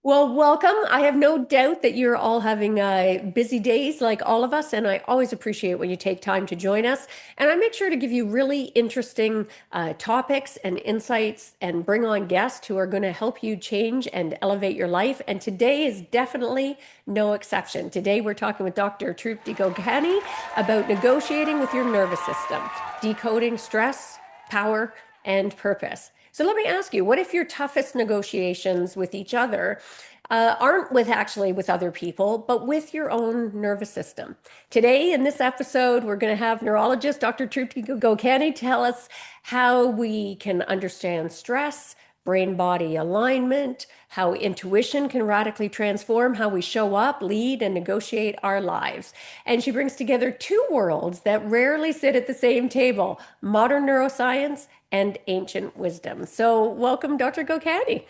Well, welcome. I have no doubt that you're all having busy days like all of us, and I always appreciate when you take time to join us. And I make sure to give you really interesting topics and insights and bring on guests who are going to help you change and elevate your life. And today is definitely no exception. Today we're talking with Dr. Trupti Gokani about negotiating with your nervous system, decoding stress, power, and purpose. So let me ask you, what if your toughest negotiations with each other aren't with other people, but with your own nervous system? Today, in this episode, we're going to have neurologist Dr. Trupti Gokani tell us how we can understand stress, brain body alignment, how intuition can radically transform how we show up, lead, and negotiate our lives. And she brings together two worlds that rarely sit at the same table: modern neuroscience and ancient wisdom. So, welcome, Dr. Gokani.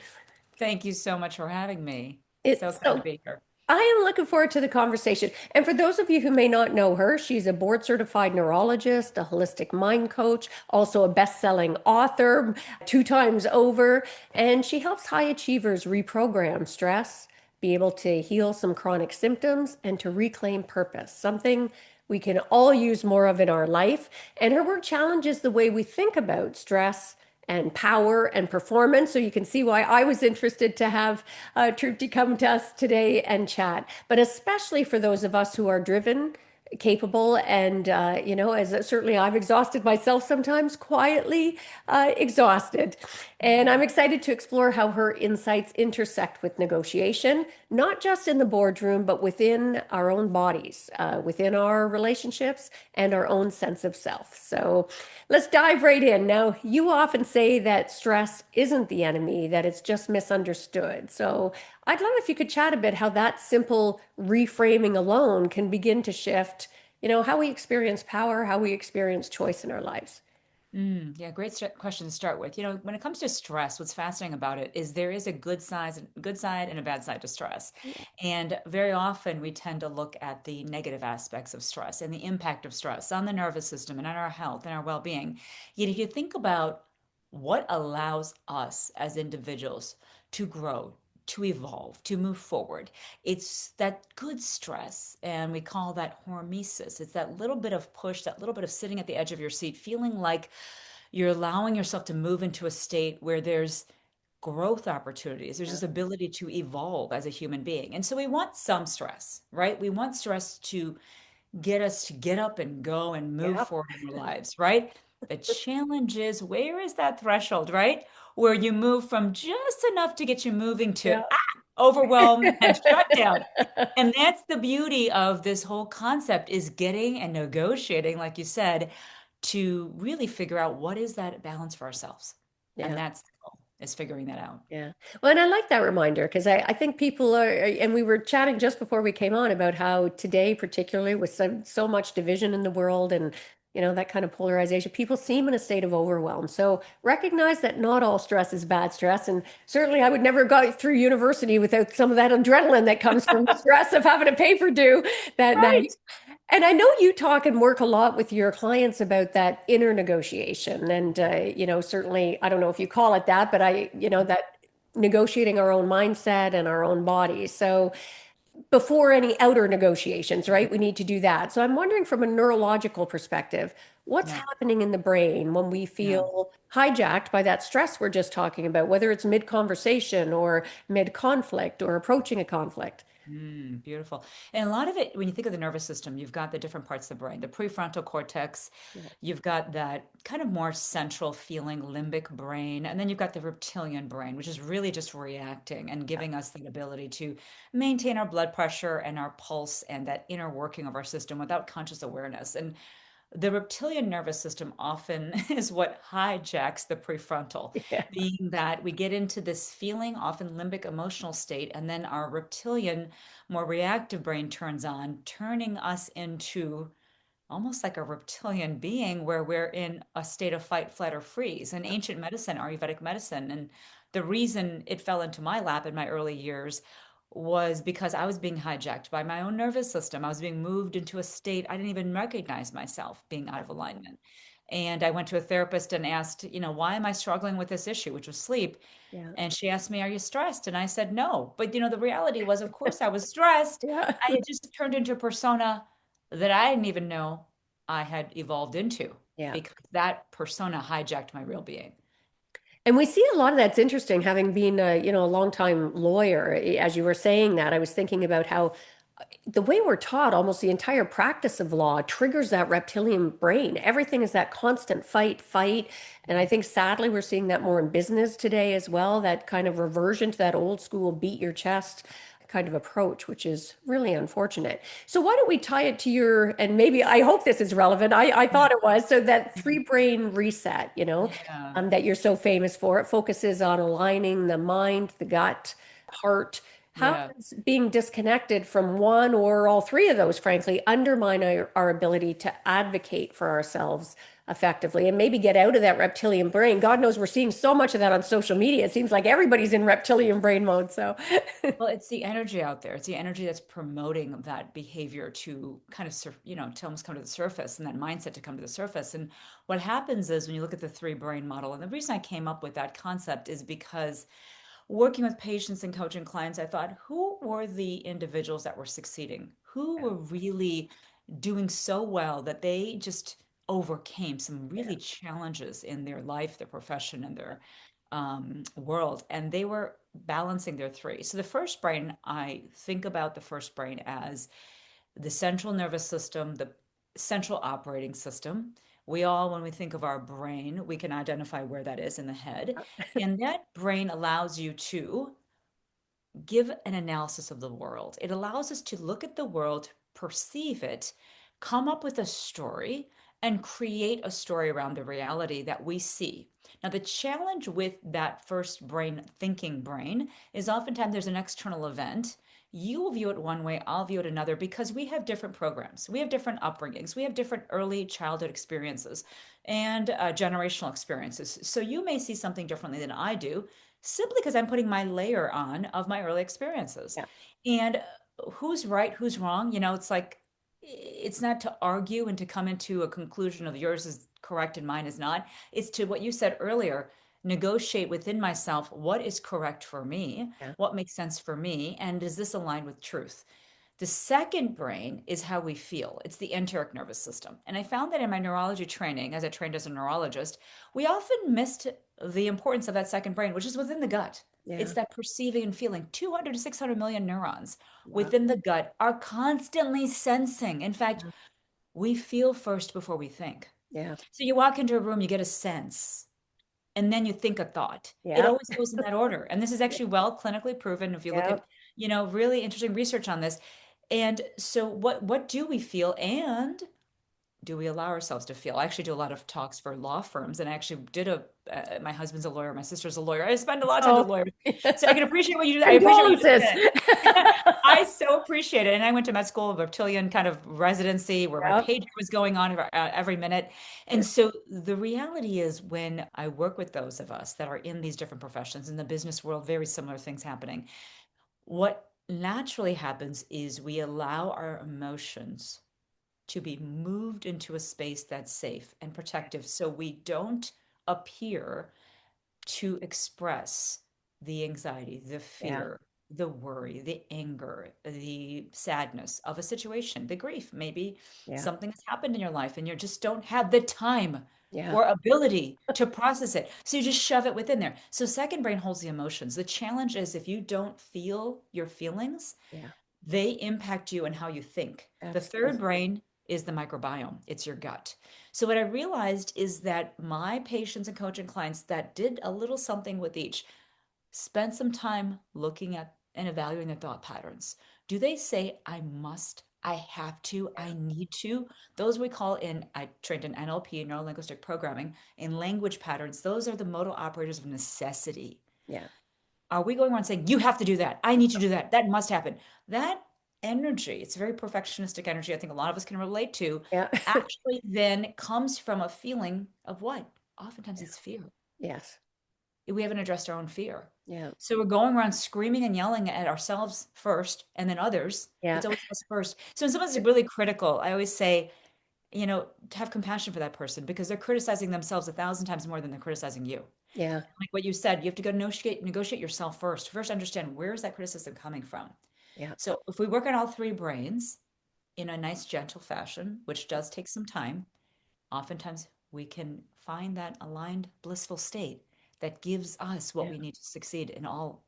Thank you so much for having me. So It's excited to so be here. I am looking forward to the conversation. And for those of you who may not know her, she's a board certified neurologist, a holistic mind coach, also a best-selling author 2 times over, and she helps high achievers reprogram stress, be able to heal some chronic symptoms, and to reclaim purpose, something we can all use more of in our life. And her work challenges the way we think about stress and power and performance. So you can see why I was interested to have Trupti come to us today and chat. But especially for those of us who are driven, capable, and as certainly I've exhausted myself sometimes, quietly exhausted. And I'm excited to explore how her insights intersect with negotiation, not just in the boardroom, but within our own bodies, within our relationships, and our own sense of self. So let's dive right in. Now, you often say that stress isn't the enemy, that it's just misunderstood. So I'd love if you could chat a bit how that simple reframing alone can begin to shift, how we experience power, how we experience choice in our lives. Yeah, great question to start with. When it comes to stress, what's fascinating about it is there is a good side and a bad side to stress. And very often we tend to look at the negative aspects of stress and the impact of stress on the nervous system and on our health and our well-being. Yet if you think about what allows us as individuals to grow, to evolve, to move forward, it's that good stress, and we call that hormesis. It's that little bit of push, that little bit of sitting at the edge of your seat, feeling like you're allowing yourself to move into a state where there's growth opportunities. There's this ability to evolve as a human being. And so we want some stress, right? We want stress to get us to get up and go and move Yeah. forward in our lives, right? The challenge is, where is that threshold, right? Where you move from just enough to get you moving to Yeah. overwhelm and shut down. And that's the beauty of this whole concept, is getting and negotiating, like you said, to really figure out what is that balance for ourselves. And Yeah. that's the goal, is figuring that out. Yeah. Well, and I like that reminder because I think people are, and we were chatting just before we came on about how today, particularly with so much division in the world and, that kind of polarization, people seem in a state of overwhelm. So recognize that not all stress is bad stress. And certainly I would never go through university without some of that adrenaline that comes from the stress of having a paper due that night. Right. And I know you talk and work a lot with your clients about that inner negotiation. And, certainly, I don't know if you call it that, but that negotiating our own mindset and our own body. So before any outer negotiations, right, we need to do that. So I'm wondering from a neurological perspective, what's Yeah. happening in the brain when we Yeah. feel hijacked by that stress we're just talking about, whether it's mid-conversation or mid-conflict or approaching a conflict? Beautiful. And a lot of it, when you think of the nervous system, you've got the different parts of the brain, the prefrontal cortex, Yeah. you've got that kind of more central feeling limbic brain, and then you've got the reptilian brain, which is really just reacting and giving us that ability to maintain our blood pressure and our pulse and that inner working of our system without conscious awareness. And the reptilian nervous system often is what hijacks the prefrontal, Yeah. being that we get into this feeling, often limbic emotional state, and then our reptilian, more reactive brain turns on, turning us into almost like a reptilian being where we're in a state of fight, flight, or freeze. In ancient medicine, Ayurvedic medicine, and the reason it fell into my lap in my early years was because I was being hijacked by my own nervous system. I was being moved into a state I didn't even recognize myself being out of alignment. And I went to a therapist and asked, why am I struggling with this issue, which was sleep? Yeah. And she asked me, are you stressed? And I said, no. But, the reality was, of course, I was stressed. Yeah. I had just turned into a persona that I didn't even know I had evolved into Yeah. because that persona hijacked my real being. And we see a lot of that's interesting, having been a longtime lawyer. As you were saying that, I was thinking about how the way we're taught, almost the entire practice of law triggers that reptilian brain. Everything is that constant fight, fight. And I think sadly we're seeing that more in business today as well, that kind of reversion to that old school beat your chest kind of approach, which is really unfortunate. So why don't we tie it to your, and maybe I hope this is relevant. I Yeah. thought it was. So that three brain reset, Yeah. that you're so famous for, it focuses on aligning the mind, the gut, heart. How Yeah. does being disconnected from one or all three of those, frankly, undermine our ability to advocate for ourselves effectively and maybe get out of that reptilian brain? God knows we're seeing so much of that on social media. It seems like everybody's in reptilian brain mode. So, Well, it's the energy out there. It's the energy that's promoting that behavior to kind of, to almost come to the surface and that mindset to come to the surface. And what happens is when you look at the three brain model, and the reason I came up with that concept is because working with patients and coaching clients, I thought, who were the individuals that were succeeding? Who yeah, were really doing so well that they just overcame some yeah, really challenges in their life, their profession, and their world? And they were balancing their three. So the first brain, I think about the first brain as the central nervous system, the central operating system. We all, when we think of our brain, we can identify where that is in the head. And that brain allows you to give an analysis of the world. It allows us to look at the world, perceive it, come up with a story, and create a story around the reality that we see. Now, the challenge with that first brain, thinking brain, is oftentimes there's an external event. You will view it one way, I'll view it another because we have different programs. We have different upbringings. We have different early childhood experiences and generational experiences. So you may see something differently than I do simply because I'm putting my layer on of my early experiences. yeah, And who's right, who's wrong? It's like, it's not to argue and to come into a conclusion of yours is correct and mine is not. It's to what you said earlier, negotiate within myself what is correct for me, yeah. what makes sense for me, and does this align with truth? The second brain is how we feel. It's the enteric nervous system. And I found that in my neurology training, as I trained as a neurologist, we often missed the importance of that second brain, which is within the gut. Yeah. It's that perceiving and feeling. 200 to 600 million neurons Wow. within the gut are constantly sensing. In fact, we feel first before we think. Yeah. So you walk into a room, you get a sense, and then you think a thought. It Yeah. always goes in that order. And this is actually well clinically proven. If you look Yeah. at, really interesting research on this. And so what do we feel? And do we allow ourselves to feel? I actually do a lot of talks for law firms, and I actually did my husband's a lawyer, my sister's a lawyer. I spend a lot of time with Oh, lawyers, so I can appreciate what you do. I appreciate what you just condolences. said. I so appreciate it. And I went to med school, a reptilian kind of residency where my Yeah. pager was going on every minute. And so the reality is when I work with those of us that are in these different professions in the business world, very similar things happening. What naturally happens is we allow our emotions to be moved into a space that's safe and protective so we don't appear to express the anxiety, the Yeah. fear, the worry, the anger, the sadness of a situation, the grief. Maybe Yeah. something has happened in your life and you just don't have the time Yeah. or ability to process it. So you just shove it within there. So second brain holds the emotions. The challenge is if you don't feel your feelings, Yeah. they impact you and how you think. The third Absolutely. brain is the microbiome, it's your gut. So, what I realized is that my patients and coaching clients that did a little something with each spent some time looking at and evaluating their thought patterns. Do they say, I must, I have to, I need to? Those we call I trained in NLP, neuro linguistic programming, in language patterns. Those are the modal operators of necessity. Yeah. Are we going around saying, you have to do that? I need to do that. That must happen. That energy, it's a very perfectionistic energy. I think a lot of us can relate to, Yeah. actually then comes from a feeling of what? Oftentimes it's fear. Yes. We haven't addressed our own fear. Yeah. So we're going around screaming and yelling at ourselves first and then others. Yeah. It's always us first. So when someone's really critical, I always say, to have compassion for that person because they're criticizing themselves 1,000 times more than they're criticizing you. Yeah. Like what you said, you have to go negotiate yourself first. First, understand where is that criticism coming from. Yeah. So if we work on all three brains in a nice, gentle fashion, which does take some time, oftentimes we can find that aligned, blissful state that gives us what Yeah. we need to succeed in all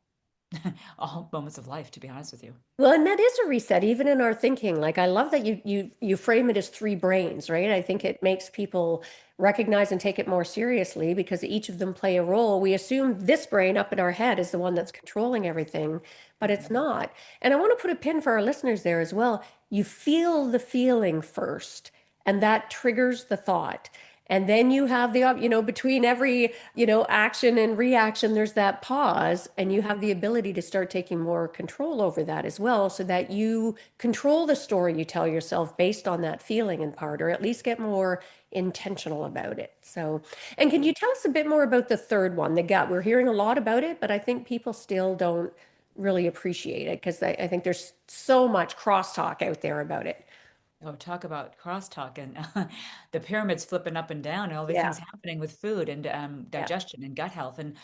all moments of life, to be honest with you. Well, and that is a reset, even in our thinking. Like I love that you frame it as three brains, right? I think it makes people recognize and take it more seriously because each of them play a role. We assume this brain up in our head is the one that's controlling everything, but it's Mhm. not. And I want to put a pin for our listeners there as well. You feel the feeling first, and that triggers the thought. And then you have between every, action and reaction, there's that pause, and you have the ability to start taking more control over that as well, so that you control the story you tell yourself based on that feeling in part, or at least get more intentional about it. So, and can you tell us a bit more about the third one, the gut? We're hearing a lot about it, but I think people still don't really appreciate it because I think there's so much crosstalk out there about it. Oh, talk about crosstalk and the pyramids flipping up and down, and all the Yeah, things happening with food and yeah, digestion and gut health. And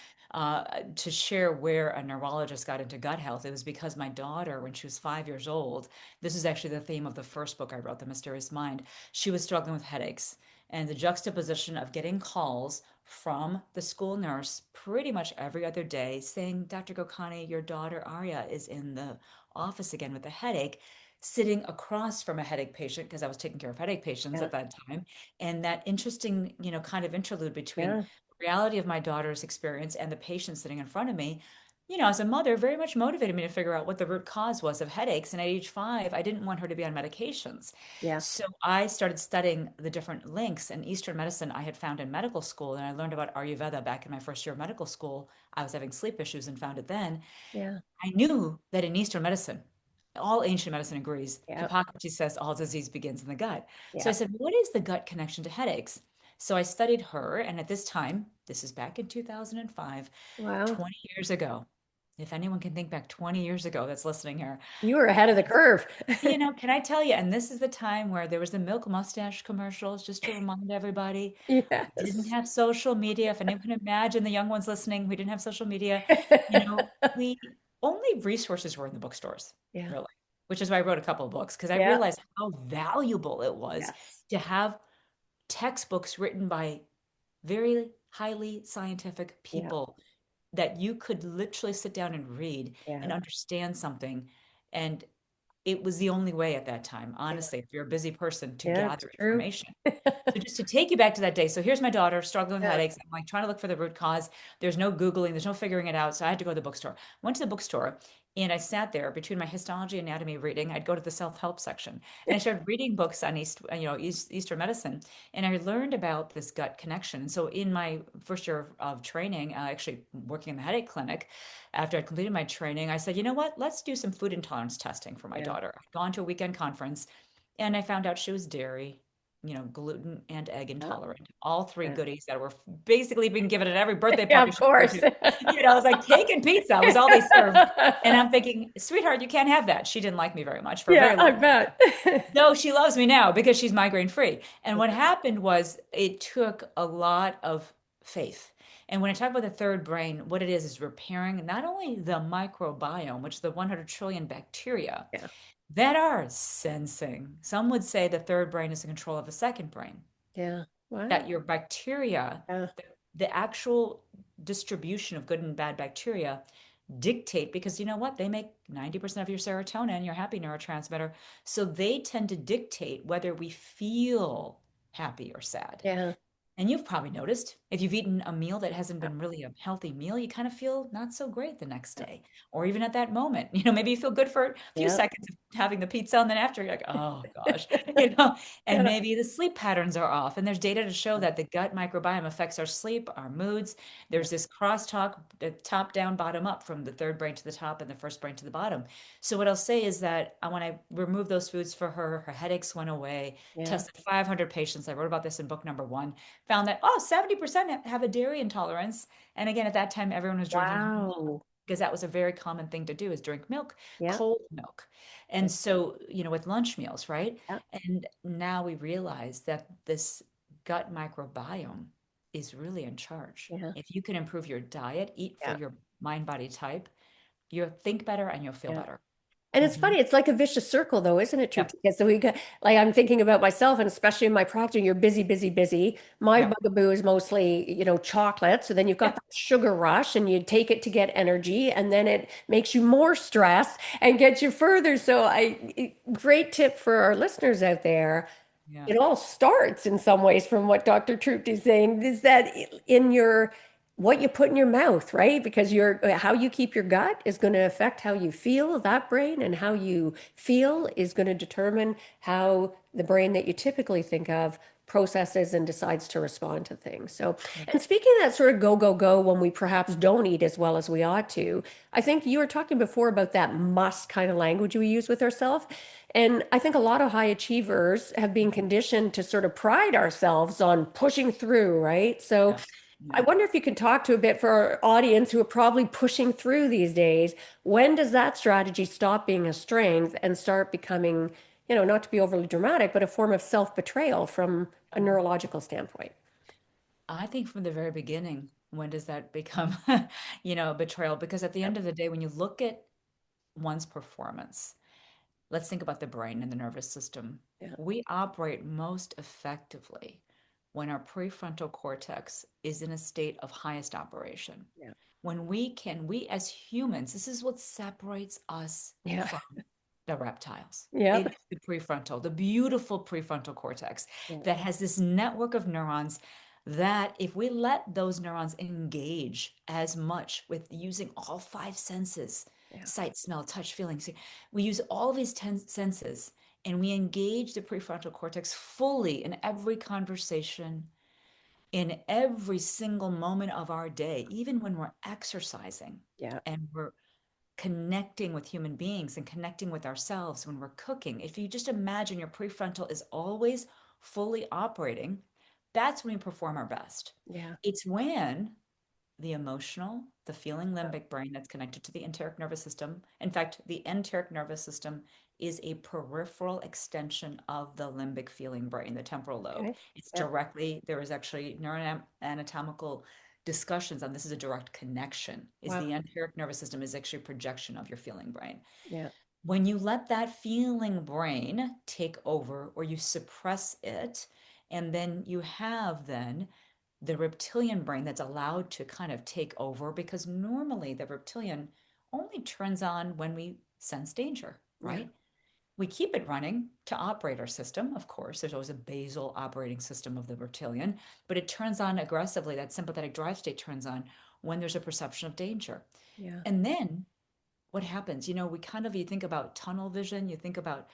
to share where a neurologist got into gut health, it was because my daughter, when she was 5 years old, this is actually the theme of the first book I wrote, The Mysterious Mind. She was struggling with headaches, and the juxtaposition of getting calls from the school nurse pretty much every other day saying, Dr. Gokani, your daughter Arya is in the office again with a headache, sitting across from a headache patient because I was taking care of headache patients yeah, at that time. And that interesting, kind of interlude between yeah, the reality of my daughter's experience and the patient sitting in front of me, as a mother, very much motivated me to figure out what the root cause was of headaches. And at age 5, I didn't want her to be on medications. yeah, So I started studying the different links and Eastern medicine I had found in medical school. And I learned about Ayurveda back in my first year of medical school. I was having sleep issues and found it then. yeah, I knew that in Eastern medicine, all ancient medicine agrees, yeah, Hippocrates says all disease begins in the gut. So I yeah. said, what is the gut connection to headaches? So I studied her, and at this time, this is back in 2005, Wow. 20 years ago. If anyone can think back 20 years ago that's listening here, You were ahead of the curve. can I tell you? And this is the time where there was the milk mustache commercials, just to remind everybody. We didn't Yes. have social media. If anyone can imagine the young ones listening, we didn't have social media. We only resources were in the bookstores, Yeah. really, which is why I wrote a couple of books because I Yeah. realized how valuable it was Yes. to have textbooks written by very highly scientific Yeah. people that you could literally sit down and read and Yeah. understand something. And it was the only way at that time, Yeah. honestly, if you're a busy person, to Yeah. It's gather true. information. So just to take you back to that day. So here's my daughter struggling with Yeah. headaches. I'm like trying to look for the root cause. There's no Googling, there's no figuring it out. So I had to go to the bookstore. Went to the bookstore and I sat there between my histology anatomy reading. I'd go to the self-help section and I started reading books on Eastern medicine. And I learned about this gut connection. And so in my first year of training, actually working in the headache clinic, after I completed my training, I said, you know what? Let's do some food intolerance testing for my Yeah. daughter. I'd gone to a weekend conference and I found out she was dairy, gluten and egg Yeah. intolerant. All three Yeah. goodies that were basically being given at every birthday Yeah, party of she could go course. to. It was like cake and pizza was all they served. And I'm thinking, sweetheart, you can't have that. She didn't like me very much for a Yeah, very I long time. bet. Though she loves me now because she's migraine free. And what happened was it took a lot of faith. And when I talk about the third brain, what it is repairing not only the microbiome, which is the 100 trillion bacteria Yeah. that are sensing. Some would say the third brain is in control of the second brain, Yeah. that Wow. your bacteria, Yeah. the actual distribution of good and bad bacteria dictate because you know what? They make 90% of your serotonin, your happy neurotransmitter. So they tend to dictate whether we feel happy or sad. Yeah. And you've probably noticed if you've eaten a meal that hasn't been really a healthy meal, you kind of feel not so great the next Yeah. day, or even at that moment. Maybe you feel good for a few Yeah. seconds of having the pizza, and then after you're like, oh gosh, and Yeah. maybe the sleep patterns are off. And there's data to show that the gut microbiome affects our sleep, our moods. Yeah. There's this crosstalk, top down, bottom up, from the third brain to the top and the first brain to the bottom. So what I'll say is that when I removed those foods for her, her headaches went away. Yeah. Tested 500 patients. I wrote about this in book number 1, found that, oh, 70% have a dairy intolerance. And again, at that time, everyone was drinking whole milk. Wow. because that was a very common thing to do is drink milk, Yeah. cold milk. And so, with lunch meals, right? Yeah. And now we realize that this gut microbiome is really in charge. Yeah. If you can improve your diet, eat for Yeah. your mind body type, you'll think better and you'll feel Yeah. better. And it's Hmm. funny, it's like a vicious circle though, isn't it, Yep. Trupti? Because so we got like I'm thinking about myself and especially in my practice, you're busy, busy, busy. My Yep. bugaboo is mostly, chocolate. So then you've got Yep. that sugar rush and you take it to get energy and then it makes you more stressed and gets you further. So great tip for our listeners out there. Yeah. It all starts in some ways from what Dr. Trupti is saying, is that in your what you put in your mouth, right? Because your how you keep your gut is going to affect how you feel, that brain, and how you feel is going to determine how the brain that you typically think of processes and decides to respond to things. So, Yep. and speaking of that sort of go, go, go when we perhaps don't eat as well as we ought to, I think you were talking before about that must kind of language we use with ourselves. And I think a lot of high achievers have been conditioned to sort of pride ourselves on pushing through, right? So Yeah. I Yeah. wonder if you could talk to a bit for our audience who are probably pushing through these days. When does that strategy stop being a strength and start becoming, not to be overly dramatic, but a form of self-betrayal from a neurological standpoint? I think from the very beginning, when does that become, a betrayal? Because at the Yeah, end of the day, when you look at one's performance, let's think about the brain and the nervous system. yeah, We operate most effectively when our prefrontal cortex is in a state of highest operation. yeah, When we as humans, this is what separates us yeah, from the reptiles. yeah, It is the prefrontal, the beautiful prefrontal cortex yeah, that has this network of neurons that if we let those neurons engage as much with using all five senses, yeah, sight, smell, touch, feeling, see, we use all these 10 senses and we engage the prefrontal cortex fully in every conversation, in every single moment of our day, even when we're exercising yeah, and we're connecting with human beings and connecting with ourselves when we're cooking. If you just imagine your prefrontal is always fully operating, that's when we perform our best. yeah, It's when the emotional, the feeling limbic brain that's connected to the enteric nervous system. In fact, the enteric nervous system is a peripheral extension of the limbic feeling brain, the temporal lobe. okay, It's yeah, directly, there is actually neuroanatomical discussions on this is a direct connection, is wow, the enteric nervous system is actually a projection of your feeling brain. yeah, When you let that feeling brain take over or you suppress it, and then you have then the reptilian brain that's allowed to kind of take over because normally the reptilian only turns on when we sense danger, yeah, right? We keep it running to operate our system, of course. There's always a basal operating system of the reptilian, but it turns on aggressively. That sympathetic drive state turns on when there's a perception of danger. yeah, And then what happens? We kind of, you think about tunnel vision, you think about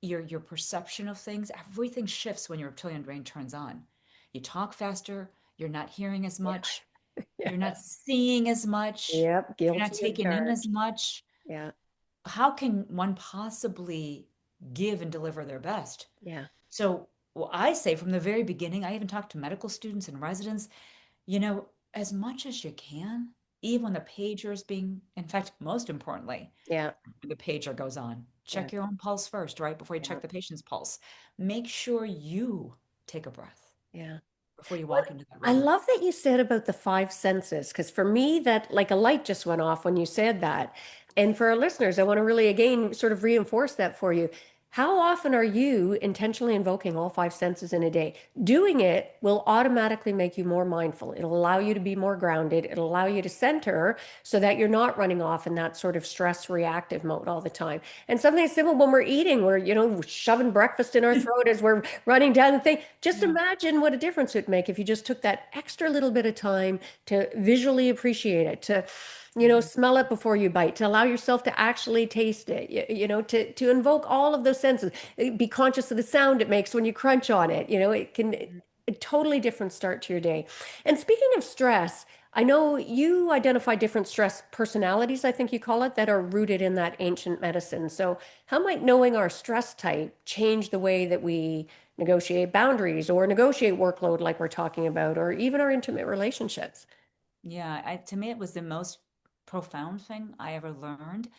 your perception of things, everything shifts when your reptilian brain turns on. You talk faster, you're not hearing as yeah, much, you're yeah, not seeing as much, yep, you're not guilty of taking in as charge. much. Yeah, How can one possibly give and deliver their best? yeah, So, well, I say from the very beginning, I even talk to medical students and residents, as much as you can, even when the pager is being, in fact, most importantly, yeah, the pager goes on. yeah, Check your own pulse first, right? Before you yeah, check the patient's pulse. Make sure you take a breath yeah. before you What walk into that I room. love that you said about the five senses, because for me, that like a light just went off when you said that. And for our listeners, I want to really again sort of reinforce that for you. How often are you intentionally invoking all five senses in a day? Doing it will automatically make you more mindful. It'll allow you to be more grounded. It'll allow you to center so that you're not running off in that sort of stress reactive mode all the time. And something simple when we're eating, we're, shoving breakfast in our throat as we're running down the thing. Just Yeah. imagine what a difference it would make if you just took that extra little bit of time to visually appreciate it, to Mhm. smell it before you bite, to allow yourself to actually taste it, to invoke all of those senses. Be conscious of the sound it makes when you crunch on it. It can a totally different start to your day. And speaking of stress, I know you identify different stress personalities, I think you call it, that are rooted in that ancient medicine. So, how might knowing our stress type change the way that we negotiate boundaries or negotiate workload, like we're talking about, or even our intimate relationships? Yeah, to me, it was the most. profound thing I ever learned.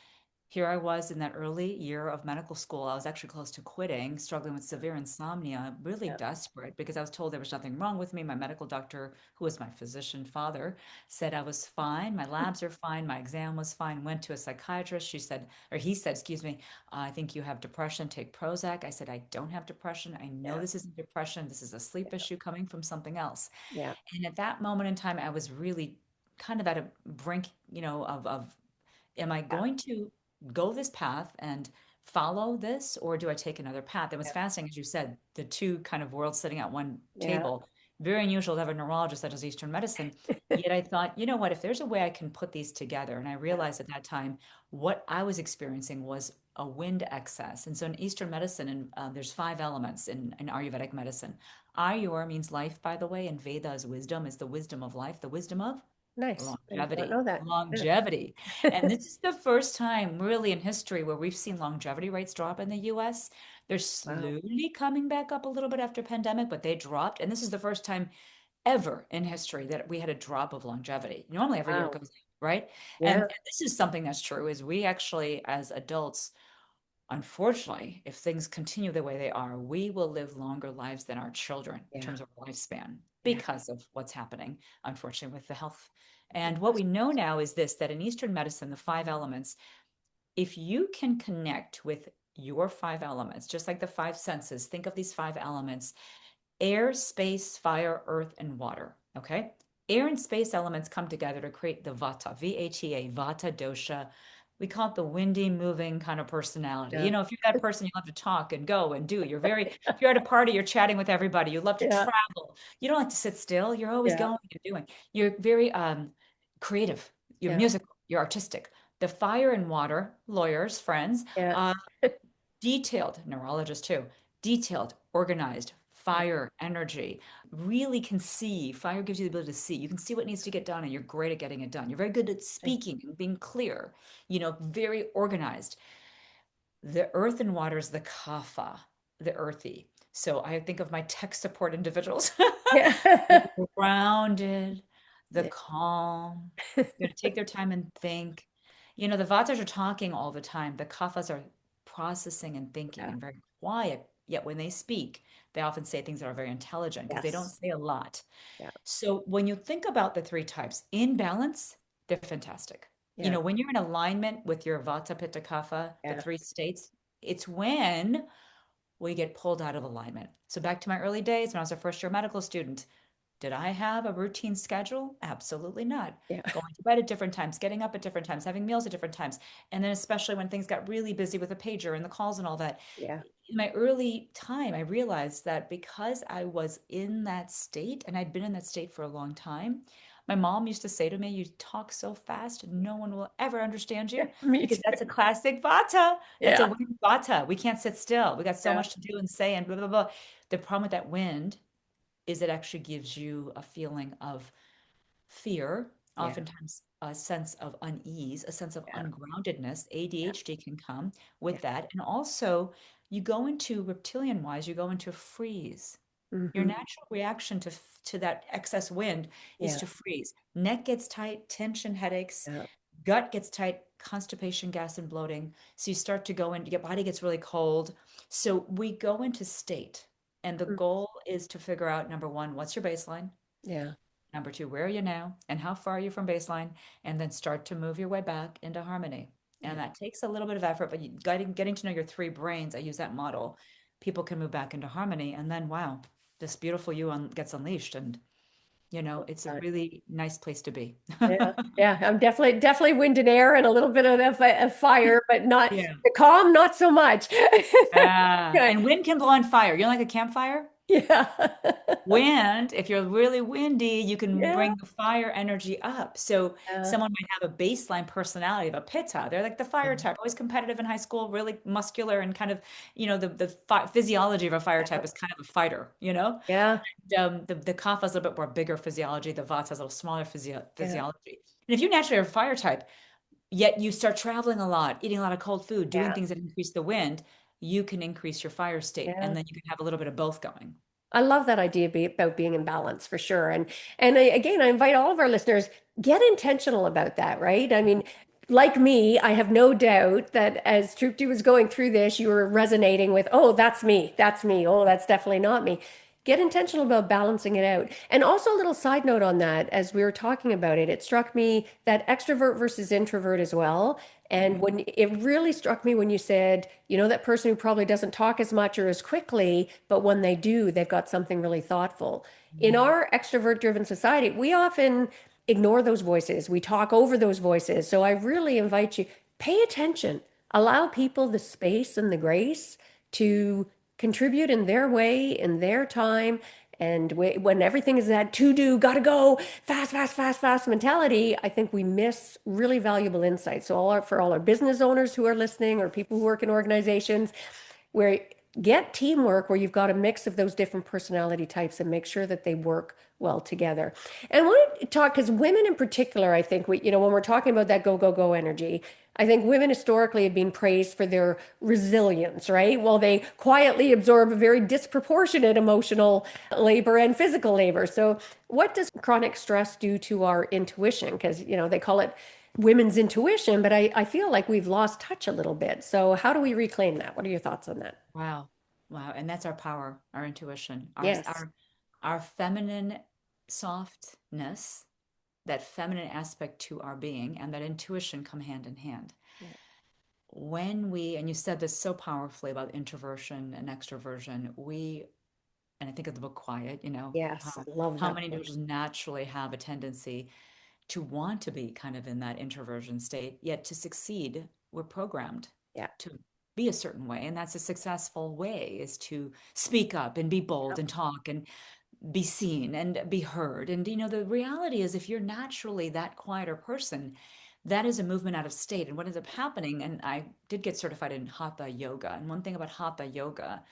Here I was in that early year of medical school. I was actually close to quitting, struggling with severe insomnia, really Yeah. desperate because I was told there was nothing wrong with me. My medical doctor, who was my physician father, said I was fine. My labs are fine. My exam was fine. Went to a psychiatrist. She said, or he said, excuse me, I think you have depression. Take Prozac. I said, I don't have depression. I know Yeah. this isn't depression. This is a sleep issue coming from something else. Yeah. And at that moment in time, I was really kind of at a brink, of am I Yeah. going to go this path and follow this, or do I take another path? It was fascinating, as you said, the two kind of worlds sitting at one Yeah. table. Very unusual to have a neurologist that does Eastern medicine. Yet I thought, you know what, if there's a way I can put these together, and I Yeah. realized at that time what I was experiencing was a wind excess. And so in Eastern medicine, and there's five elements in Ayurvedic medicine. Ayur means life, by the way, and Veda is wisdom, is the wisdom of life, the wisdom of Nice. I did not longevity, know that. Yeah. longevity. And this is the first time really in history where we've seen longevity rates drop in the US. They're Wow. slowly coming back up a little bit after pandemic, but they dropped. And this is the first time ever in history that we had a drop of longevity. Normally every year it Wow. goes up, right? Yeah. And this is something that's true is we actually as adults, unfortunately, if things continue the way they are, we will live longer lives than our children in Yeah. terms of lifespan Yeah. because of what's happening, unfortunately, with the health. And what we know now is this, that in Eastern medicine, the five elements, if you can connect with your five elements, just like the five senses, think of these five elements: air, space, fire, earth, and water. Okay. Air and space elements come together to create the Vata, V-A-T-A, Vata dosha. We call it the windy, moving kind of personality. Yeah. If you're that person, you love to talk and go and do. If you're at a party, you're chatting with everybody. You love to Yeah. travel. You don't like to sit still. You're always Yeah. going and doing. You're very creative. You're Yeah. musical. You're artistic. The fire and water, lawyers, friends, Yeah. uh, detailed, neurologist too, detailed, organized, Yeah. fire, energy, really can see. Fire gives you the ability to see. You can see what needs to get done, and you're great at getting it done. You're very good at speaking and being clear, very organized. The earth and water is the kapha, the earthy. So I think of my tech support individuals, the Yeah. grounded, the Yeah. calm, to take their time and think. The vatas are talking all the time. The kaphas are processing and thinking Yeah. and very quiet. Yet when they speak, they often say things that are very intelligent because they don't Yes. say a lot. Yeah. So when you think about the three types in balance, they're fantastic. Yeah. When you're in alignment with your Vata, Pitta, Kapha, the Yeah. three states, it's when we get pulled out of alignment. So back to my early days when I was a first year medical student, did I have a routine schedule? Absolutely not. Yeah. Going to bed at different times, getting up at different times, having meals at different times. And then especially when things got really busy with the pager and the calls and all that, Yeah. in my early time, I realized that because I was in that state and I'd been in that state for a long time, my mom used to say to me, "You talk so fast, no one will ever understand Yeah. you Me because that's too. a classic Vata. That's a Yeah. wind Vata. We can't sit still. We got so Yeah. much to do and say and blah, blah, blah." The problem with that wind is it actually gives you a feeling of fear, Yeah. oftentimes a sense of unease, a sense of Yeah. ungroundedness. Yeah. ADHD can come Yeah. with that. And also, you go into reptilian wise, you go into freeze. Your Hmm. natural reaction to that excess wind is Yeah. to freeze. Neck gets tight, tension, headaches, Yeah. gut gets tight, constipation, gas, and bloating. So you start to go into your body gets really cold. So we go into state. And the Mm. goal is to figure out number one, what's your baseline? Yeah. Number two, where are you now and how far are you from baseline? And then start to move your way back into harmony. Yeah. And that takes a little bit of effort, but getting to know your three brains, I use that model. People can move back into harmony. And then, wow, this beautiful gets unleashed. And, it's a Right. really nice place to be. Yeah. Yeah. I'm definitely wind and air and a little bit of the of fire, but not Yeah. the calm, not so much. And wind can blow on fire. You like a campfire? Yeah. Wind, if you're really windy, you can Yeah. bring the fire energy up. So Yeah. someone might have a baseline personality of a pitta. They're like the fire type, always competitive in high school, really muscular and kind of, the physiology of a fire type is kind of a fighter. Yeah. The kapha is a little bit more bigger physiology. The vata is a little smaller Yeah. physiology. And if you naturally are a fire type, yet you start traveling a lot, eating a lot of cold food, doing Yeah. things that increase the wind, you can increase your fire state, Yeah. and then you can have a little bit of both going. I love that idea about being in balance for sure. Again, I invite all of our listeners, get intentional about that, right? I mean, like me, I have no doubt that as Trupti was going through this, you were resonating with, oh, that's me. That's me. Oh, that's definitely not me. Get intentional about balancing it out. And also a little side note on that, as we were talking about it, it struck me that extrovert versus introvert as well. And Mhm. when it really struck me when you said, you know, that person who probably doesn't talk as much or as quickly, but when they do, they've got something really thoughtful. In Mhm. our extrovert driven society, we often ignore those voices. We talk over those voices. So I really invite you, pay attention. Allow people the space and the grace to contribute in their way, in their time. And when everything is that to do, gotta go, fast, fast, fast, fast mentality, I think we miss really valuable insights. So for all our business owners who are listening or people who work in organizations, where get teamwork where you've got a mix of those different personality types and make sure that they work well together. And I want to talk because women in particular, I think we, when we're talking about that go, go, go energy, I think women historically have been praised for their resilience, right? While they quietly absorb a very disproportionate emotional labor and physical labor. So, what does chronic stress do to our intuition? Because, they call it women's intuition, but I feel like we've lost touch a little bit. So, how do we reclaim that? What are your thoughts on that? Wow. Wow. And that's our power, our intuition, Yes. our feminine softness, that feminine aspect to our being, and that intuition come hand in hand. Yeah. When we, and you said this so powerfully about introversion and extroversion, and I think of the book Quiet, Yes. I love how that many book. individuals naturally have a tendency to want to be kind of in that introversion state, yet to succeed, we're programmed Yeah. to be a certain way. And that's a successful way, is to speak up and be bold Yep. and talk and be seen and be heard. And, the reality is, if you're naturally that quieter person, that is a movement out of state. And what ends up happening, and I did get certified in Hatha yoga. And one thing about Hatha yoga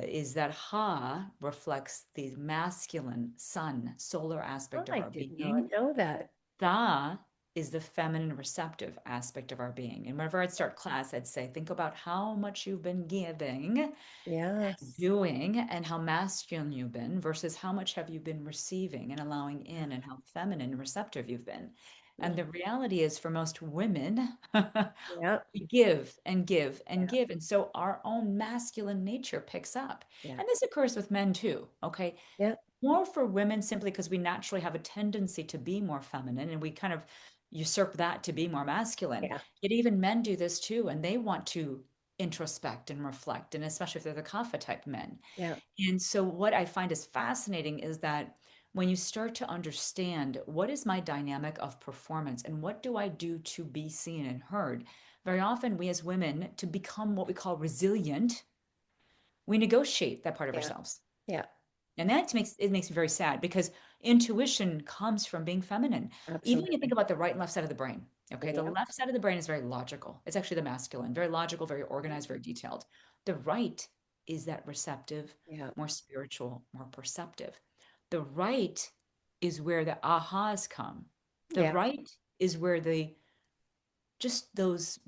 is that Ha reflects the masculine sun, solar Oh, aspect of I our did being. not know that. Tha is the feminine receptive aspect of our being. And whenever I'd start class, I'd say, think about how much you've been giving, Yes. doing, and how masculine you've been versus how much have you been receiving and allowing Yeah. in, and how feminine and receptive you've been. And Yeah. the reality is, for most women, Yeah. we give and give and Yeah. give. And so our own masculine nature picks up. Yeah. And this occurs with men too. Okay. Yeah. More for women simply because we naturally have a tendency to be more feminine, and we kind of usurp that to be more masculine. Yeah. Yet even men do this too, and they want to introspect and reflect, and especially if they're the kapha type men. Yeah. And so what I find is fascinating is that when you start to understand, what is my dynamic of performance and what do I do to be seen and heard, very often we as women, to become what we call resilient, we negotiate that part of Yeah. ourselves. Yeah. And that makes me very sad, because intuition comes from being feminine. Even when you think Absolutely. about the right and left side of the brain, okay, the Yeah. left side of the brain is very logical. It's actually the masculine, very logical, very organized, very detailed. The right is that receptive, Yeah. more spiritual, more perceptive. The right is where the ahas come. The Yeah. right is where just those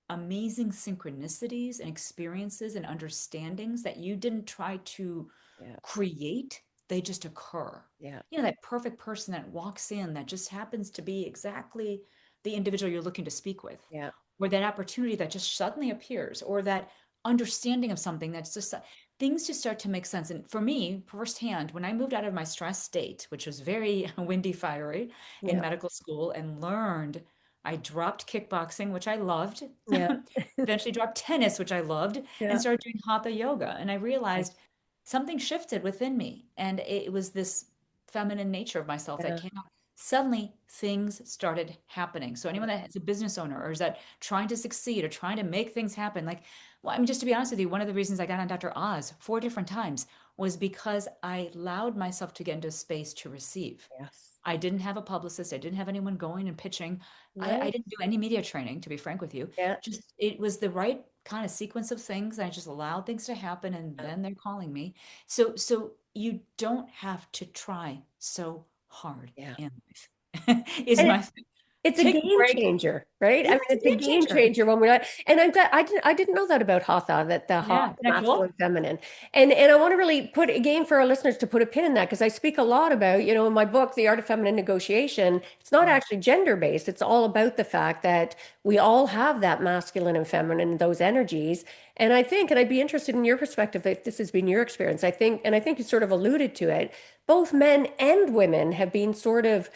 amazing synchronicities and experiences and understandings that you didn't try to Yeah. create, they just occur. Yeah. That perfect person that walks in that just happens to be exactly the individual you're looking to speak with, Yeah. or that opportunity that just suddenly appears, or that understanding of something that's just things just start to make sense. And for me, firsthand, when I moved out of my stress state, which was very windy, fiery in Yeah. medical school, and learned, I dropped kickboxing, which I loved, Yeah. eventually dropped tennis, which I loved, and Yeah. started doing hatha yoga. And I Okay. realized something shifted within me. And it was this feminine nature of myself that Yeah. came out. Suddenly, things started happening. So, anyone that is a business owner or is that trying to succeed or trying to make things happen, like, well, I mean, just to be honest with you, one of the reasons I got on Dr. Oz 4 different times was because I allowed myself to get into a space to receive. Yes. I didn't have a publicist. I didn't have anyone going and pitching. I Nice. didn't do any media training, to be frank with you. Yeah. Just it was the right kind of sequence of things. I just allowed things to happen, and Yeah. then they're calling me. So you don't have to try so hard Yeah. in life, is And my it thing. It's a take a game break. changer, right? I Yeah, mean, it's a it's a game game changer. changer when we're not, and I'm glad I didn't know that about Hatha, that Yeah, isn't the that masculine cool? feminine. And I want to really put again for our listeners to put a pin in that because I speak a lot about, in my book, The Art of Feminine Negotiation, it's not Yeah. actually gender based. It's all about the fact that we all have that masculine and feminine, those energies. And I think, and I'd be interested in your perspective, if this has been your experience, I think you sort of alluded to it, both men and women have been sort of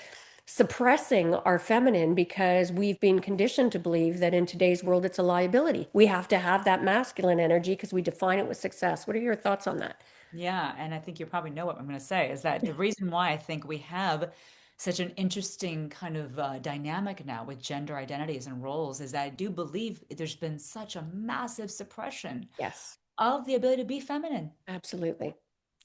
suppressing our feminine because we've been conditioned to believe that in today's world it's a liability. We have to have that masculine energy because we define it with success. What are your thoughts on that? Yeah, and I think you probably know what I'm going to say is that the reason why I think we have such an interesting kind of dynamic now with gender identities and roles is that I do believe there's been such a massive suppression Yes, of the ability to be feminine. absolutely.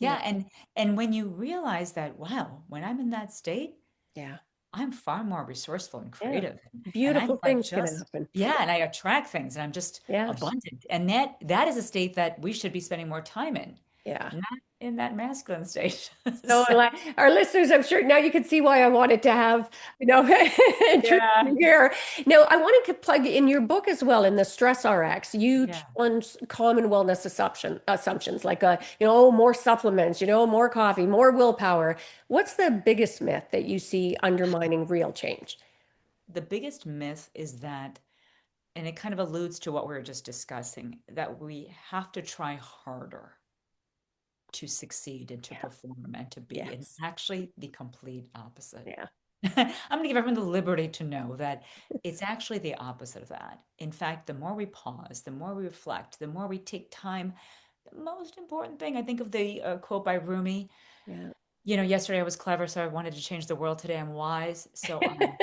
Yeah, Yeah, and when you realize that, wow, when I'm in that state, yeah, I'm far more resourceful and yeah. creative, and I'm Beautiful like things can just happen. yeah, and I attract things, and I'm just Yes, abundant, and that is a state that we should be spending more time in, yeah. not in that masculine state. So, So, our listeners, I'm sure now you can see why I wanted to have, yeah, Trupti here. Now, I wanted to plug in your book as well in the Stress RX. You yeah. challenge common wellness assumptions like, oh, more supplements, more coffee, more willpower. What's the biggest myth that you see undermining real change? The biggest myth is that, and it kind of alludes to what we were just discussing, that we have to try harder to succeed and to Yeah. perform and to be. And it's Yes. actually the complete opposite. Yeah. I'm going to give everyone the liberty to know that it's actually the opposite of that. In fact, the more we pause, the more we reflect, the more we take time, the most important thing, I think of the quote by Rumi, Yeah. yesterday I was clever, so I wanted to change the world. Today I'm wise, so I'm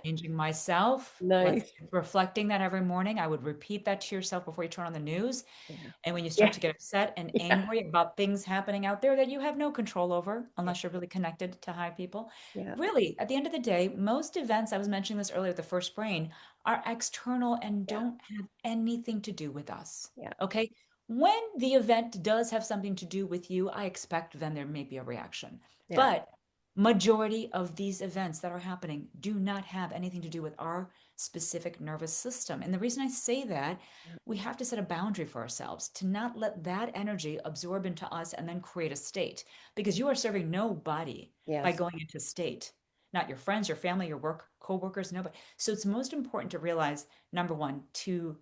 changing myself. Let's Nice. reflecting that every morning. I would repeat that to yourself before you turn on the news. Yeah. And when you start Yeah. to get upset and Yeah. angry about things happening out there that you have no control over, Yeah. unless you're really connected to high people, Yeah. really, at the end of the day, most events, I was mentioning this earlier, the first brain, are external and Yeah. don't have anything to do with us. Yeah. Okay. When the event does have something to do with you, I expect then there may be a reaction. Yeah. But majority of these events that are happening do not have anything to do with our specific nervous system. And the reason I say that, we have to set a boundary for ourselves to not let that energy absorb into us and then create a state because you are serving nobody by Yes. going into state, not your friends, your family, your work, coworkers, nobody. So it's most important to realize, number one, to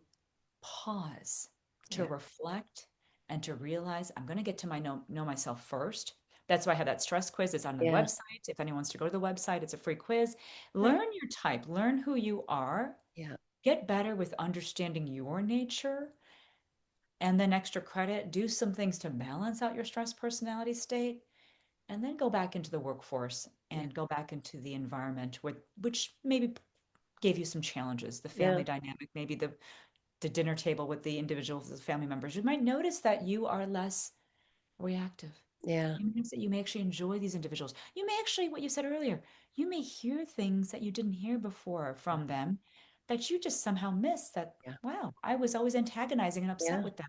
pause, to Yeah. reflect, and to realize I'm going to get to my know myself first. That's why I have that stress quiz. It's on my Yeah. website. If anyone wants to go to the website, it's a free quiz. Right. Learn your type, learn who you are, Yeah. get better with understanding your nature, and then extra credit. Do some things to balance out your stress personality state, and then go back into the workforce Yeah. and go back into the environment which maybe gave you some challenges, the Yeah. family dynamic, maybe the dinner table with the individuals, the family members. You might notice that you are less reactive. Yeah. You notice that you may actually enjoy these individuals. You may actually, what you said earlier, you may hear things that you didn't hear before from them that you just somehow missed that, Yeah. wow, I was always antagonizing and upset Yeah. with them.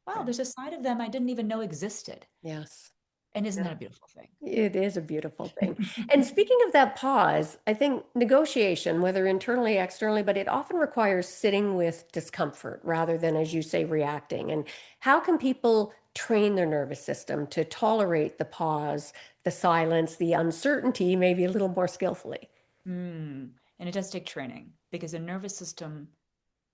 Wow, Yeah. there's a side of them I didn't even know existed. Yes. And isn't Yeah. that a beautiful It is a beautiful thing. And thing? speaking of that pause, I think negotiation, whether internally, externally, but it often requires sitting with discomfort rather than, as you say, reacting. And how can people train their nervous system to tolerate the pause, the silence, the uncertainty, maybe a little more skillfully? And it does take training because the nervous system,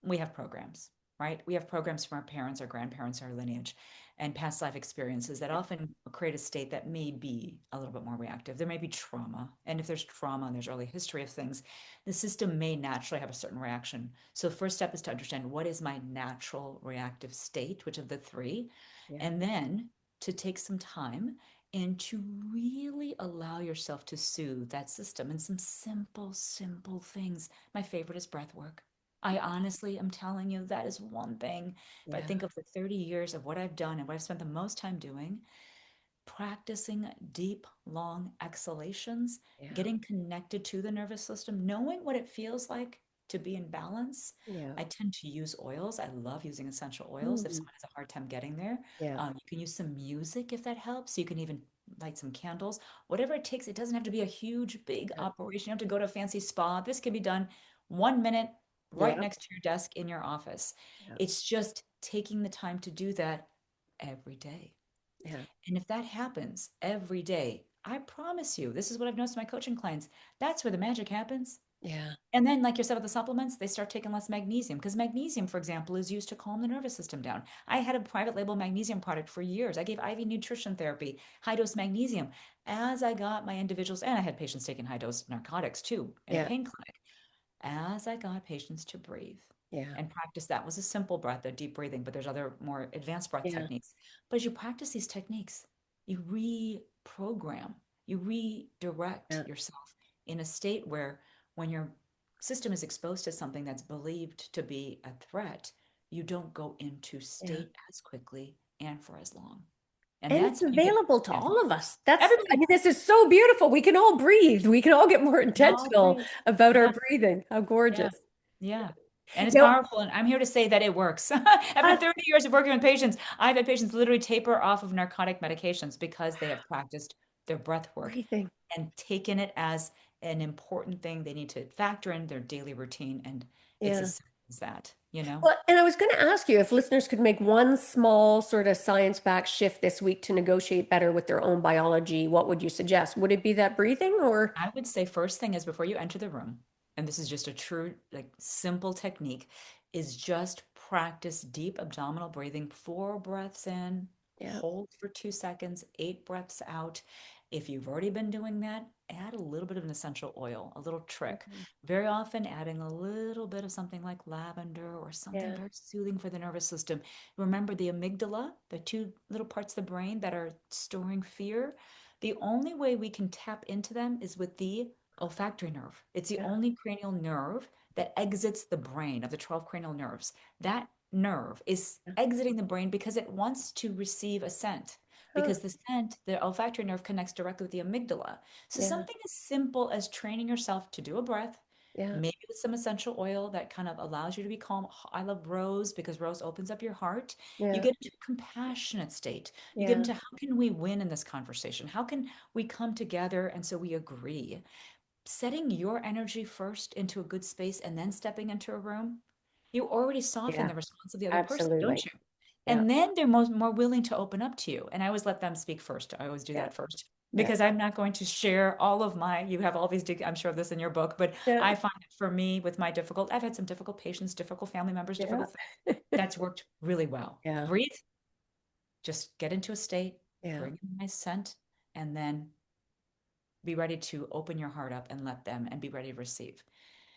we have programs, right? We have programs from our parents, our grandparents, our lineage, and past life experiences that often create a state that may be a little bit more reactive. There may be trauma. And if there's trauma and there's early history of things, the system may naturally have a certain reaction. So, the first step is to understand what is my natural reactive state, which of the three, Yeah. and then to take some time and to really allow yourself to soothe that system and some simple, simple things. My favorite is breath work. I honestly am telling you that is one thing. If I Yeah. think of the 30 years of what I've done and what I've spent the most time doing, practicing deep, long exhalations, Yeah. getting connected to the nervous system, knowing what it feels like to be in balance. Yeah. I tend to use oils. I love using essential oils if Mm. someone has a hard time getting there. Yeah. You can use some music if that helps. You can even light some candles, whatever it takes. It doesn't have to be a huge, big Yeah. operation. You don't have to go to a fancy spa. This can be done 1 minute right Yeah. next to your desk in your office. Yeah. It's just taking the time to do that every day. Yeah. And if that happens every day, I promise you, this is what I've noticed in my coaching clients. That's where the magic happens. Yeah. And then, like you said with the supplements, they start taking less magnesium because magnesium, for example, is used to calm the nervous system down. I had a private label magnesium product for years. I gave IV nutrition therapy, high dose magnesium. As I got my individuals, and I had patients taking high dose narcotics too in a Yeah. pain clinic, as I got patients to breathe Yeah. and practice that was a simple breath, a deep breathing, but there's other more advanced breath Yeah. techniques. But as you practice these techniques, you reprogram, you redirect Yeah. yourself in a state where when your system is exposed to something that's believed to be a threat, you don't go into Yeah. state as quickly and for as long. And And it's that's how you get, available to yeah, all of us. I everybody, mean, this is so beautiful. We can all breathe. We can all get more all intentional breathe. about our Yeah, breathing. How yeah. gorgeous. Yeah. And it's No, powerful. And I'm here to say that it works. After uh, 30 years of working with patients, I've had patients literally taper off of narcotic medications because they have practiced their breath work breathing. and taken it as an important thing they need to factor in their daily routine. And it's Yeah. as simple as that, you know? Well, and I was going to ask you if listeners could make one small sort of science-backed shift this week to negotiate better with their own biology, what would you suggest? Would it be that breathing or? I would say first thing is before you enter the room, and this is just a true, like simple technique, is just practice deep abdominal breathing, 4 breaths in, Yeah. hold for 2 seconds, 8 breaths out. If you've already been doing that, add a little bit of an essential oil, a little trick. Mhm. Very often, adding a little bit of something like lavender or something Yeah. very soothing for the nervous system. Remember the amygdala, the two little parts of the brain that are storing fear? The only way we can tap into them is with the olfactory nerve. It's the Yeah. only cranial nerve that exits the brain of the 12 cranial nerves. That nerve is Yeah. exiting the brain because it wants to receive a scent. Huh. Because the scent, the olfactory nerve connects directly with the amygdala. So Yeah. something as simple as training yourself to do a breath, Yeah. maybe with some essential oil that kind of allows you to be calm. I love rose because rose opens up your heart. You Yeah. get into a compassionate state. You get Yeah. into how can we win in this conversation? How can we come together and so we agree? Setting your energy first into a good space and then stepping into a room, you already soften Yeah. the response of the other person, Absolutely. don't you? Yeah. And then they're more willing to open up to you. And I always let them speak first. I always do Yeah. that first Yeah. because I'm not going to share all of you have all these, I'm sure of this in your book, but Yeah. I find that for me with I've had some difficult patients, difficult family members, Yeah. difficult things. That's worked really well. Yeah. Breathe, just get into a state, Yeah. bring in a nice scent, and then be ready to open your heart up and let them and be ready to receive.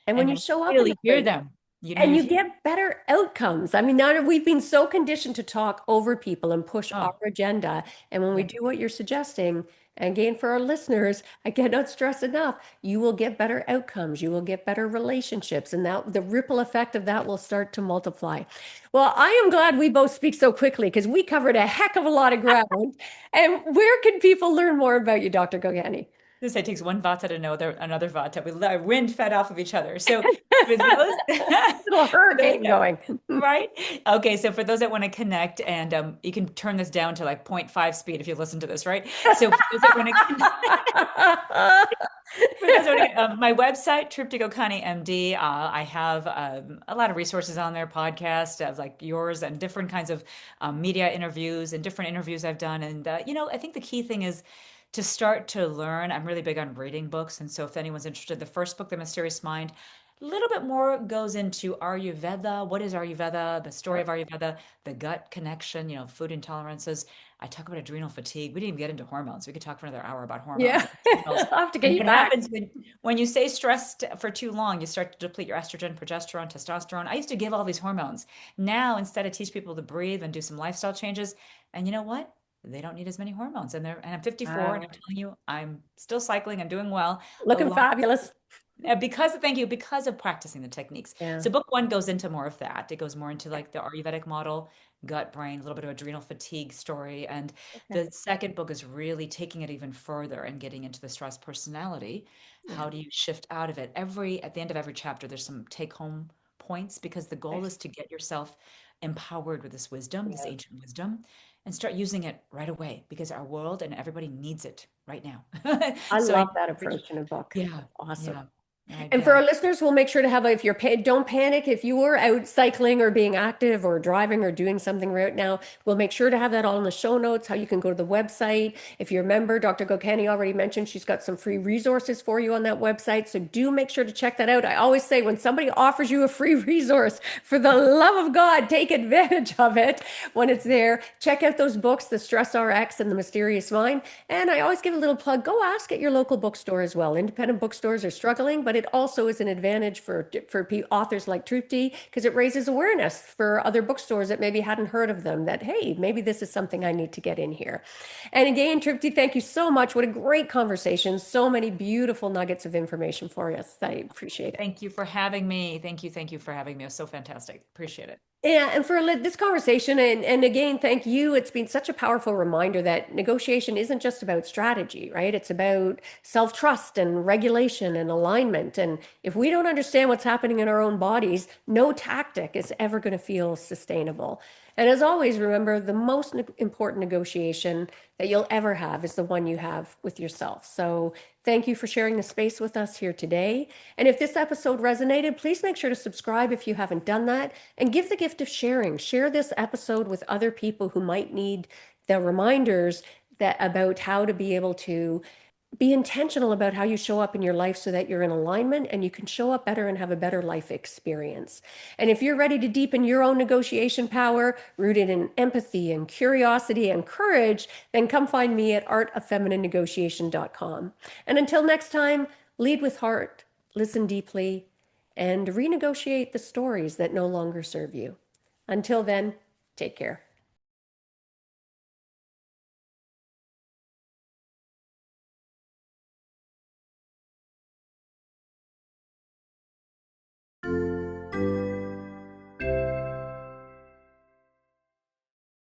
And when And you when show you up in a really hear place, them, and you you hear, get better outcomes. I mean, now we've been so conditioned to talk over people and push our oh, agenda. And when we yeah, do what you're suggesting, and again, for our listeners, I cannot stress enough, you will get better outcomes. You will get better relationships, and that the ripple effect of that will start to multiply. Well, I am glad we both speak so quickly because we covered a heck of a lot of ground. And where can people learn more about you, Dr. Gogani? this it takes one vata to know another vata. Wind fed off of each other. So for those, Little for those hurricane that, going. right? Okay, so for those that want to connect, and you can turn this down to like 0.5 speed if you listen to this, right? So for those that want to for those who want to my website, Trupti Gokani MD, I have a lot of resources on there, podcasts like yours and different kinds of media interviews and different interviews I've done. And, I think the key thing is to start to learn. I'm really big on reading books. And so if anyone's interested, the first book, The Mysterious Mind, a little bit more goes into Ayurveda. What is Ayurveda? The story Yeah. of Ayurveda, the gut connection, food intolerances. I talk about adrenal fatigue. We didn't even get into hormones. We could talk for another hour about hormones Yeah. and adrenals. I'll have to get And you what back. happens when you stay stressed for too long, you start to deplete your estrogen, progesterone, testosterone. I used to give all these hormones. Now, instead, I teach people to breathe and do some lifestyle changes. And you know what? They don't need as many hormones. And I'm 54, and I'm Wow. telling you, I'm still cycling and doing well. A Looking lot fabulous. thank you, because of practicing the techniques. Yeah. So book one goes into more of that. It goes more into like the Ayurvedic model, gut, brain, a little bit of adrenal fatigue story. And Okay. the second book is really taking it even further and getting into the stress personality. Yeah. How do you shift out of it? At the end of every chapter, there's some take home points because the goal Nice. is to get yourself empowered with this wisdom, this Yeah. ancient wisdom, and start using it right away because our world and everybody needs it right now. I So I love that encourage, approach in a book. yeah, That's awesome. yeah, I And for our bet. listeners, we'll make sure to have if you're don't panic if you are out cycling or being active or driving or doing something right now. We'll make sure to have that all in the show notes. How you can go to the website. If you're a member, Dr. Gokani already mentioned she's got some free resources for you on that website. So do make sure to check that out. I always say when somebody offers you a free resource, for the love of God, take advantage of it when it's there. Check out those books, The Stress RX and The Mysterious Mind. And I always give a little plug. Go ask at your local bookstore as well. Independent bookstores are struggling, but it also is an advantage for authors like Trupti because it raises awareness for other bookstores that maybe hadn't heard of them. That hey, maybe this is something I need to get in here. And again, Trupti, thank you so much. What a great conversation. So many beautiful nuggets of information for us. I appreciate it. Thank you for having me. Thank you for having me. It was so fantastic. Appreciate it. Yeah, and for this conversation, and again, thank you. It's been such a powerful reminder that negotiation isn't just about strategy, right? It's about self-trust and regulation and alignment. And if we don't understand what's happening in our own bodies, no tactic is ever going to feel sustainable. And as always, remember the most important negotiation that you'll ever have is the one you have with yourself. So thank you for sharing the space with us here today. And if this episode resonated, please make sure to subscribe if you haven't done that and give the gift of sharing. Share this episode with other people who might need the reminders that about how to be able to be intentional about how you show up in your life so that you're in alignment and you can show up better and have a better life experience. And if you're ready to deepen your own negotiation power, rooted in empathy and curiosity and courage, then come find me at artoffemininegotiation.com. And until next time, lead with heart, listen deeply, and renegotiate the stories that no longer serve you. Until then, take care.